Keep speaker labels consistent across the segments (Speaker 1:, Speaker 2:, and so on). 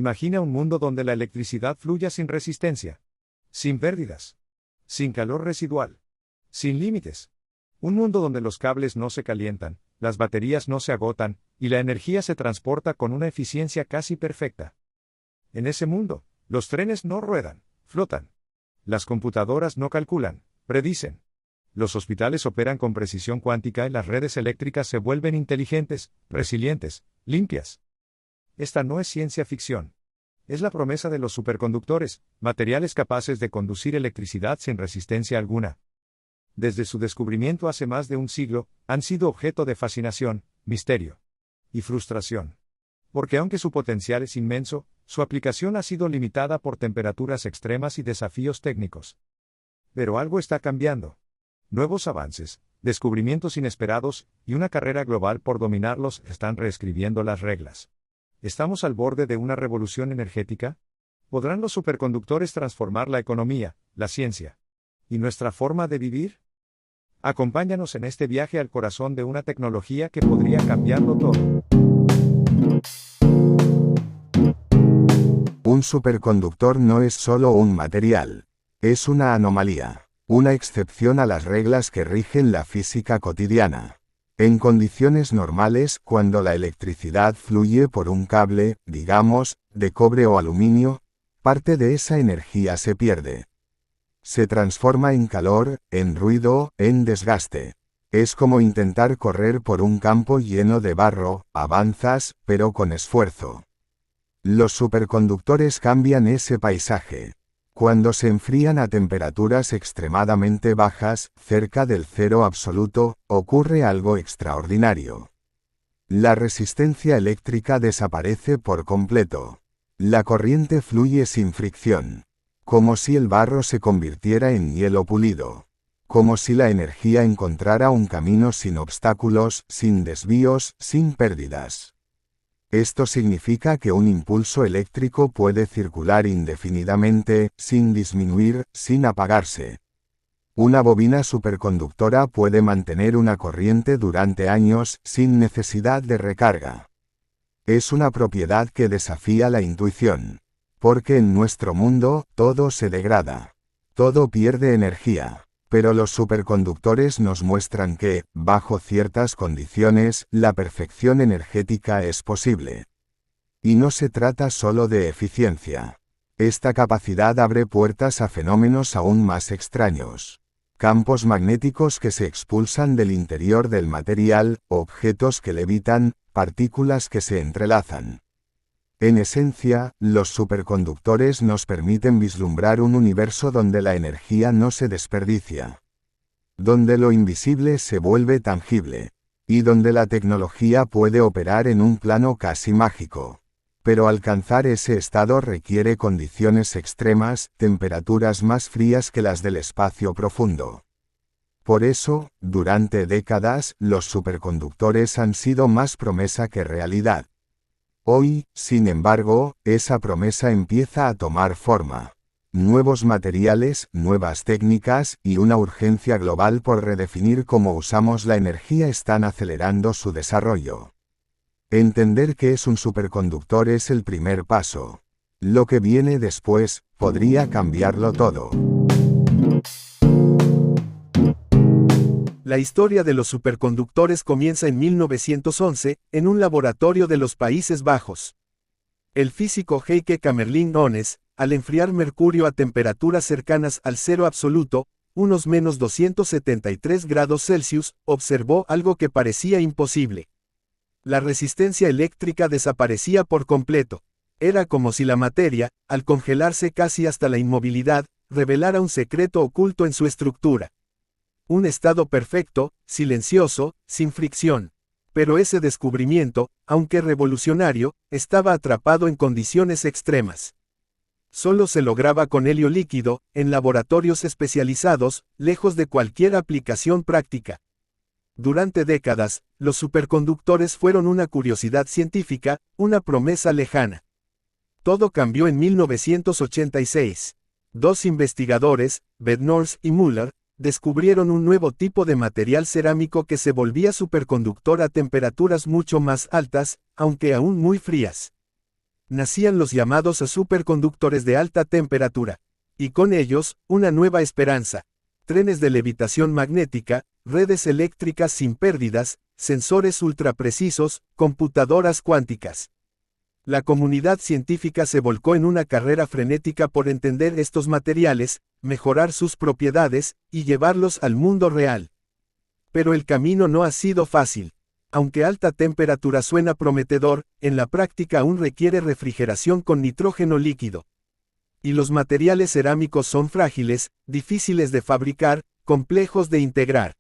Speaker 1: Imagina un mundo donde la electricidad fluya sin resistencia, sin pérdidas, sin calor residual, sin límites. Un mundo donde los cables no se calientan, las baterías no se agotan, y la energía se transporta con una eficiencia casi perfecta. En ese mundo, los trenes no ruedan, flotan. Las computadoras no calculan, predicen. Los hospitales operan con precisión cuántica y las redes eléctricas se vuelven inteligentes, resilientes, limpias. Esta no es ciencia ficción. Es la promesa de los superconductores, materiales capaces de conducir electricidad sin resistencia alguna. Desde su descubrimiento hace más de un siglo, han sido objeto de fascinación, misterio y frustración. Porque aunque su potencial es inmenso, su aplicación ha sido limitada por temperaturas extremas y desafíos técnicos. Pero algo está cambiando. Nuevos avances, descubrimientos inesperados, y una carrera global por dominarlos están reescribiendo las reglas. ¿Estamos al borde de una revolución energética? ¿Podrán los superconductores transformar la economía, la ciencia y nuestra forma de vivir? Acompáñanos en este viaje al corazón de una tecnología que podría cambiarlo todo.
Speaker 2: Un superconductor no es solo un material. Es una anomalía, una excepción a las reglas que rigen la física cotidiana. En condiciones normales, cuando la electricidad fluye por un cable, digamos, de cobre o aluminio, parte de esa energía se pierde. Se transforma en calor, en ruido, en desgaste. Es como intentar correr por un campo lleno de barro, avanzas, pero con esfuerzo. Los superconductores cambian ese paisaje. Cuando se enfrían a temperaturas extremadamente bajas, cerca del cero absoluto, ocurre algo extraordinario. La resistencia eléctrica desaparece por completo. La corriente fluye sin fricción. Como si el barro se convirtiera en hielo pulido. Como si la energía encontrara un camino sin obstáculos, sin desvíos, sin pérdidas. Esto significa que un impulso eléctrico puede circular indefinidamente, sin disminuir, sin apagarse. Una bobina superconductora puede mantener una corriente durante años, sin necesidad de recarga. Es una propiedad que desafía la intuición. Porque en nuestro mundo, todo se degrada. Todo pierde energía. Pero los superconductores nos muestran que, bajo ciertas condiciones, la perfección energética es posible. Y no se trata solo de eficiencia. Esta capacidad abre puertas a fenómenos aún más extraños. Campos magnéticos que se expulsan del interior del material, objetos que levitan, partículas que se entrelazan. En esencia, los superconductores nos permiten vislumbrar un universo donde la energía no se desperdicia. Donde lo invisible se vuelve tangible. Y donde la tecnología puede operar en un plano casi mágico. Pero alcanzar ese estado requiere condiciones extremas, temperaturas más frías que las del espacio profundo. Por eso, durante décadas, los superconductores han sido más promesa que realidad. Hoy, sin embargo, esa promesa empieza a tomar forma. Nuevos materiales, nuevas técnicas y una urgencia global por redefinir cómo usamos la energía están acelerando su desarrollo. Entender qué es un superconductor es el primer paso. Lo que viene después podría cambiarlo todo.
Speaker 3: La historia de los superconductores comienza en 1911, en un laboratorio de los Países Bajos. El físico Heike Kamerlingh Onnes, al enfriar mercurio a temperaturas cercanas al cero absoluto, unos menos 273 grados Celsius, observó algo que parecía imposible. La resistencia eléctrica desaparecía por completo. Era como si la materia, al congelarse casi hasta la inmovilidad, revelara un secreto oculto en su estructura. Un estado perfecto, silencioso, sin fricción. Pero ese descubrimiento, aunque revolucionario, estaba atrapado en condiciones extremas. Solo se lograba con helio líquido, en laboratorios especializados, lejos de cualquier aplicación práctica. Durante décadas, los superconductores fueron una curiosidad científica, una promesa lejana. Todo cambió en 1986. Dos investigadores, Bednorz y Müller, descubrieron un nuevo tipo de material cerámico que se volvía superconductor a temperaturas mucho más altas, aunque aún muy frías. nacían los llamados superconductores de alta temperatura. Y con ellos, una nueva esperanza. Trenes de levitación magnética, redes eléctricas sin pérdidas, sensores ultraprecisos, computadoras cuánticas. La comunidad científica se volcó en una carrera frenética por entender estos materiales, mejorar sus propiedades, y llevarlos al mundo real. Pero el camino no ha sido fácil. Aunque alta temperatura suena prometedor, en la práctica aún requiere refrigeración con nitrógeno líquido. Y los materiales cerámicos son frágiles, difíciles de fabricar, complejos de integrar.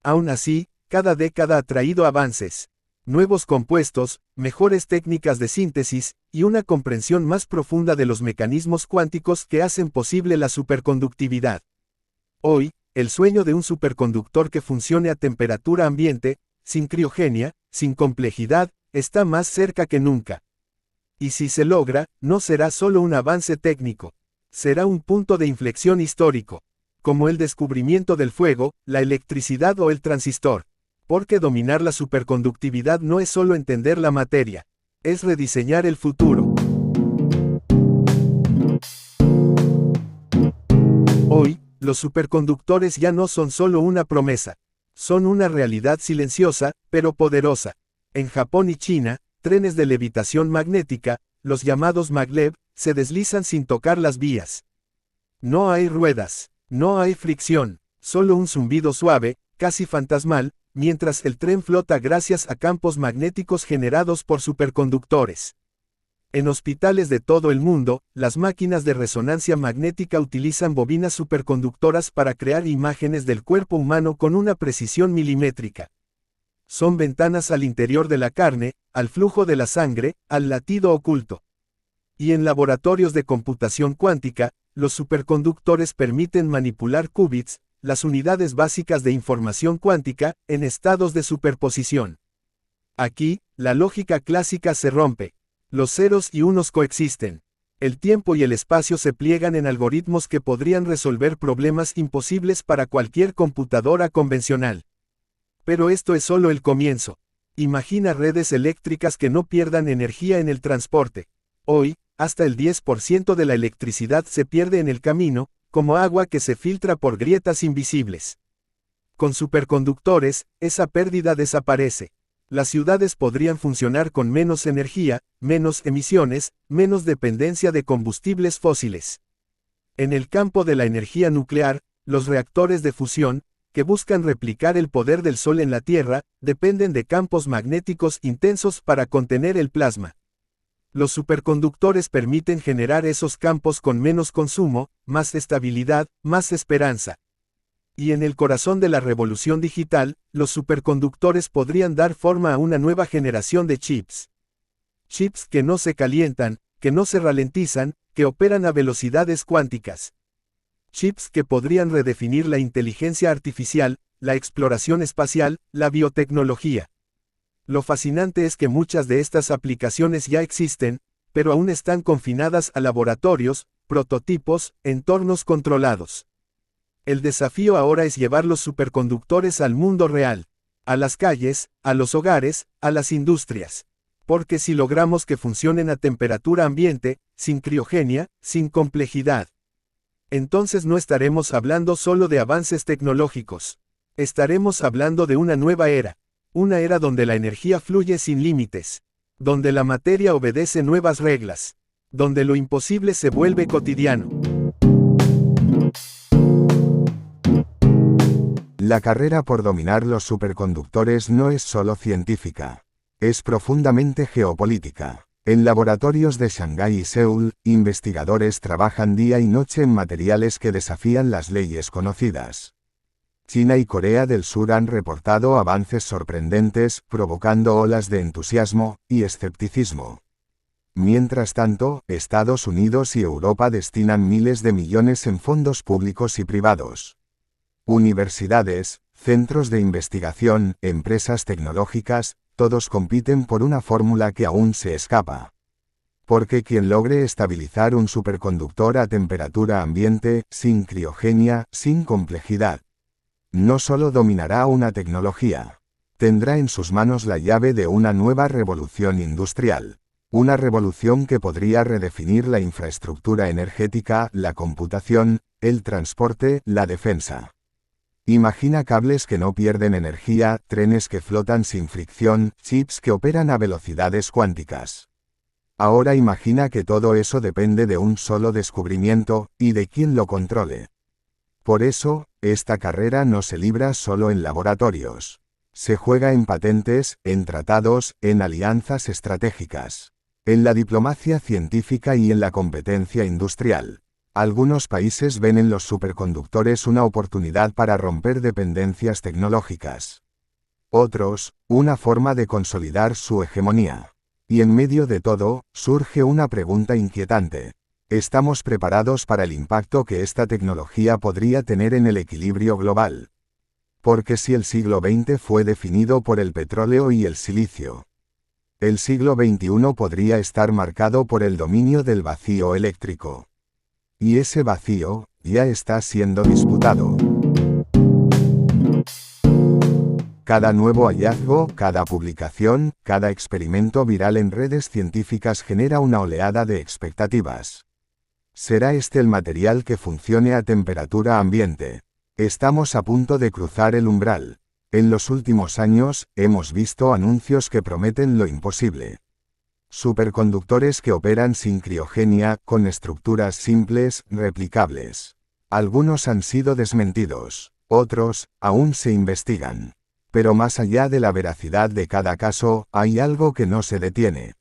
Speaker 3: Aún así, cada década ha traído avances. Nuevos compuestos, mejores técnicas de síntesis, y una comprensión más profunda de los mecanismos cuánticos que hacen posible la superconductividad. Hoy, el sueño de un superconductor que funcione a temperatura ambiente, sin criogenia, sin complejidad, está más cerca que nunca. Y si se logra, no será solo un avance técnico. Será un punto de inflexión histórico. Como el descubrimiento del fuego, la electricidad o el transistor. Porque dominar la superconductividad no es solo entender la materia. Es rediseñar el futuro. Hoy, los superconductores ya no son solo una promesa. Son una realidad silenciosa, pero poderosa. En Japón y China, trenes de levitación magnética, los llamados maglev, se deslizan sin tocar las vías. No hay ruedas, no hay fricción, solo un zumbido suave, casi fantasmal, mientras el tren flota gracias a campos magnéticos generados por superconductores. En hospitales de todo el mundo, las máquinas de resonancia magnética utilizan bobinas superconductoras para crear imágenes del cuerpo humano con una precisión milimétrica. Son ventanas al interior de la carne, al flujo de la sangre, al latido oculto. Y en laboratorios de computación cuántica, los superconductores permiten manipular qubits, las unidades básicas de información cuántica, en estados de superposición. Aquí, la lógica clásica se rompe. Los ceros y unos coexisten. El tiempo y el espacio se pliegan en algoritmos que podrían resolver problemas imposibles para cualquier computadora convencional. Pero esto es solo el comienzo. Imagina redes eléctricas que no pierdan energía en el transporte. Hoy, hasta el 10% de la electricidad se pierde en el camino, como agua que se filtra por grietas invisibles. Con superconductores, esa pérdida desaparece. Las ciudades podrían funcionar con menos energía, menos emisiones, menos dependencia de combustibles fósiles. En el campo de la energía nuclear, los reactores de fusión, que buscan replicar el poder del Sol en la Tierra, dependen de campos magnéticos intensos para contener el plasma. Los superconductores permiten generar esos campos con menos consumo, más estabilidad, más esperanza. Y en el corazón de la revolución digital, los superconductores podrían dar forma a una nueva generación de chips. Chips que no se calientan, que no se ralentizan, que operan a velocidades cuánticas. Chips que podrían redefinir la inteligencia artificial, la exploración espacial, la biotecnología. Lo fascinante es que muchas de estas aplicaciones ya existen, pero aún están confinadas a laboratorios, prototipos, entornos controlados. El desafío ahora es llevar los superconductores al mundo real, a las calles, a los hogares, a las industrias. Porque si logramos que funcionen a temperatura ambiente, sin criogenia, sin complejidad, entonces no estaremos hablando solo de avances tecnológicos. Estaremos hablando de una nueva era. Una era donde la energía fluye sin límites. Donde la materia obedece nuevas reglas. Donde lo imposible se vuelve cotidiano.
Speaker 2: La carrera por dominar los superconductores no es solo científica. Es profundamente geopolítica. En laboratorios de Shanghái y Seúl, investigadores trabajan día y noche en materiales que desafían las leyes conocidas. China y Corea del Sur han reportado avances sorprendentes, provocando olas de entusiasmo y escepticismo. Mientras tanto, Estados Unidos y Europa destinan miles de millones en fondos públicos y privados. Universidades, centros de investigación, empresas tecnológicas, todos compiten por una fórmula que aún se escapa. Porque quien logre estabilizar un superconductor a temperatura ambiente, sin criogenia, sin complejidad, no solo dominará una tecnología, tendrá en sus manos la llave de una nueva revolución industrial. Una revolución que podría redefinir la infraestructura energética, la computación, el transporte, la defensa. Imagina cables que no pierden energía, trenes que flotan sin fricción, chips que operan a velocidades cuánticas. Ahora imagina que todo eso depende de un solo descubrimiento, y de quién lo controle. Por eso, esta carrera no se libra solo en laboratorios. Se juega en patentes, en tratados, en alianzas estratégicas, en la diplomacia científica y en la competencia industrial. Algunos países ven en los superconductores una oportunidad para romper dependencias tecnológicas. Otros, una forma de consolidar su hegemonía. Y en medio de todo, surge una pregunta inquietante. ¿Estamos preparados para el impacto que esta tecnología podría tener en el equilibrio global? Porque si el siglo XX fue definido por el petróleo y el silicio, el siglo XXI podría estar marcado por el dominio del vacío eléctrico. Y ese vacío, ya está siendo disputado. Cada nuevo hallazgo, cada publicación, cada experimento viral en redes científicas genera una oleada de expectativas. ¿Será este el material que funcione a temperatura ambiente? Estamos a punto de cruzar el umbral. En los últimos años, hemos visto anuncios que prometen lo imposible. Superconductores que operan sin criogenia, con estructuras simples, replicables. Algunos han sido desmentidos, otros, aún se investigan. Pero más allá de la veracidad de cada caso, hay algo que no se detiene.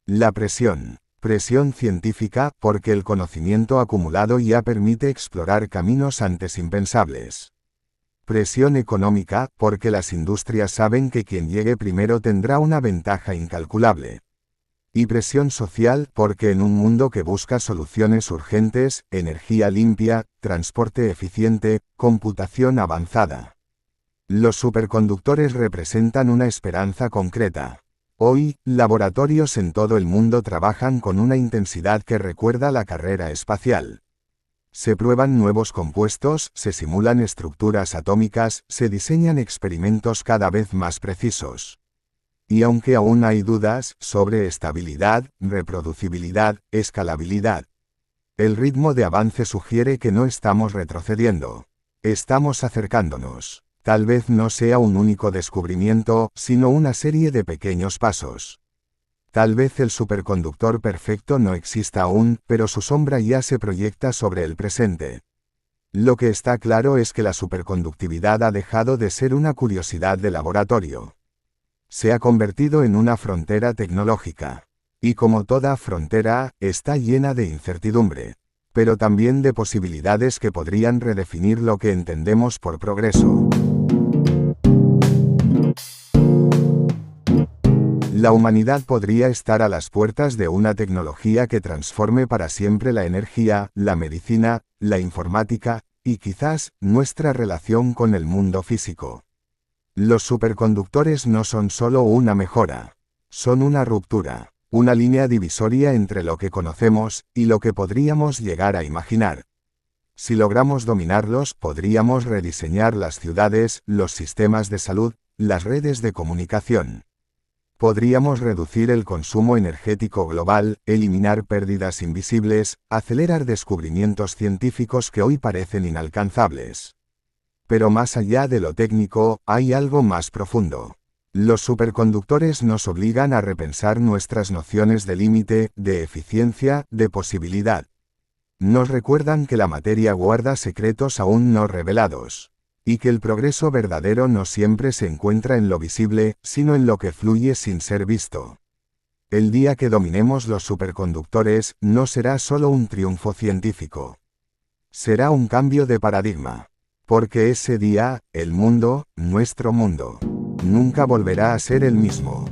Speaker 2: La presión. Presión científica, porque el conocimiento acumulado ya permite explorar caminos antes impensables. Presión económica, porque las industrias saben que quien llegue primero tendrá una ventaja incalculable. Y presión social, porque en un mundo que busca soluciones urgentes, energía limpia, transporte eficiente, computación avanzada, los superconductores representan una esperanza concreta. Hoy, laboratorios en todo el mundo trabajan con una intensidad que recuerda la carrera espacial. Se prueban nuevos compuestos, se simulan estructuras atómicas, se diseñan experimentos cada vez más precisos. Y aunque aún hay dudas sobre estabilidad, reproducibilidad, escalabilidad, el ritmo de avance sugiere que no estamos retrocediendo. Estamos acercándonos. Tal vez no sea un único descubrimiento, sino una serie de pequeños pasos. Tal vez el superconductor perfecto no exista aún, pero su sombra ya se proyecta sobre el presente. Lo que está claro es que la superconductividad ha dejado de ser una curiosidad de laboratorio. Se ha convertido en una frontera tecnológica. Y como toda frontera, está llena de incertidumbre, pero también de posibilidades que podrían redefinir lo que entendemos por progreso. La humanidad podría estar a las puertas de una tecnología que transforme para siempre la energía, la medicina, la informática, y quizás, nuestra relación con el mundo físico. Los superconductores no son solo una mejora. Son una ruptura, una línea divisoria entre lo que conocemos y lo que podríamos llegar a imaginar. Si logramos dominarlos, podríamos rediseñar las ciudades, los sistemas de salud, las redes de comunicación. Podríamos reducir el consumo energético global, eliminar pérdidas invisibles, acelerar descubrimientos científicos que hoy parecen inalcanzables. Pero más allá de lo técnico, hay algo más profundo. Los superconductores nos obligan a repensar nuestras nociones de límite, de eficiencia, de posibilidad. Nos recuerdan que la materia guarda secretos aún no revelados. Y que el progreso verdadero no siempre se encuentra en lo visible, sino en lo que fluye sin ser visto. El día que dominemos los superconductores, no será solo un triunfo científico. Será un cambio de paradigma. Porque ese día, el mundo, nuestro mundo, nunca volverá a ser el mismo.